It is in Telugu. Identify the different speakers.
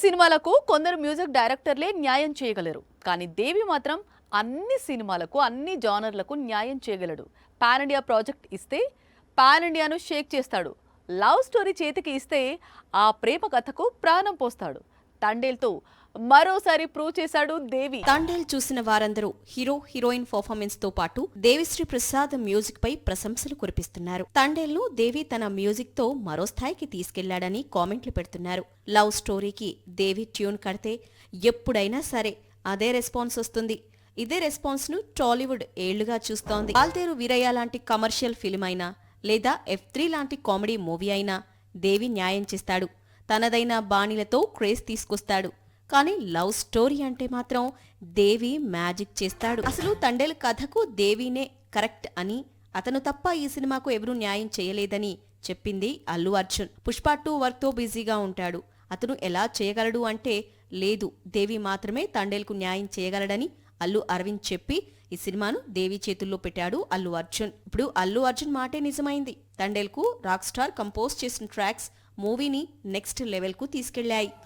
Speaker 1: సినిమాలకు కొందరు మ్యూజిక్ డైరెక్టర్లే న్యాయం చేయగలరు. కానీ దేవి మాత్రం అన్ని సినిమాలకు, అన్ని జానర్లకు న్యాయం చేయగలడు. పాన్ ఇండియా ప్రాజెక్ట్ ఇస్తే పాన్ ఇండియాను షేక్ చేస్తాడు. లవ్ స్టోరీ చేతికి ఇస్తే ఆ ప్రేమ కథకు ప్రాణం పోస్తాడు. తండేల్తో మరోసారి ప్రూవ్ చేశాడు దేవి.
Speaker 2: తండేల్ చూసిన వారందరూ హీరో హీరోయిన్ పర్ఫార్మెన్స్ తో పాటు దేవిశ్రీ ప్రసాద్ మ్యూజిక్ పై ప్రశంసలు కురిపిస్తున్నారు. తండేల్ ను దేవి తన మ్యూజిక్ తో మరో స్థాయికి తీసుకెళ్లాడని కామెంట్లు పెడుతున్నారు. లవ్ స్టోరీకి దేవి ట్యూన్ కడితే ఎప్పుడైనా సరే అదే రెస్పాన్స్ వస్తుంది. ఇదే రెస్పాన్స్ ను టాలీవుడ్ ఏళ్లుగా చూస్తోంది. ఆల్తేరు వీరయ్య లాంటి కమర్షియల్ ఫిల్మ్ అయినా లేదా F3 లాంటి కామెడీ మూవీ అయినా దేవి న్యాయం చేస్తాడు. తనదైన బాణీలతో క్రేజ్ తీసుకొస్తాడు. కానీ లవ్ స్టోరీ అంటే మాత్రం దేవి మ్యాజిక్ చేస్తాడు. అసలు తండేల్ కథకు దేవినే కరెక్ట్ అని, అతను తప్ప ఈ సినిమాకు ఎవరూ న్యాయం చేయలేదని చెప్పింది అల్లు అర్జున్. పుష్ప 2 వర్క్తో బిజీగా ఉంటాడు. అతను ఎలా చేయగలడు అంటే, లేదు దేవి మాత్రమే తండేల్కు న్యాయం చేయగలడని అల్లు అరవింద్ చెప్పి ఈ సినిమాను దేవి చేతుల్లో పెట్టాడు అల్లు అర్జున్. ఇప్పుడు అల్లు అర్జున్ మాటే నిజమైంది. తండేల్కు రాక్ స్టార్ కంపోజ్ చేసిన ట్రాక్స్ మూవీని నెక్స్ట్ లెవెల్కు తీసుకెళ్లాయి.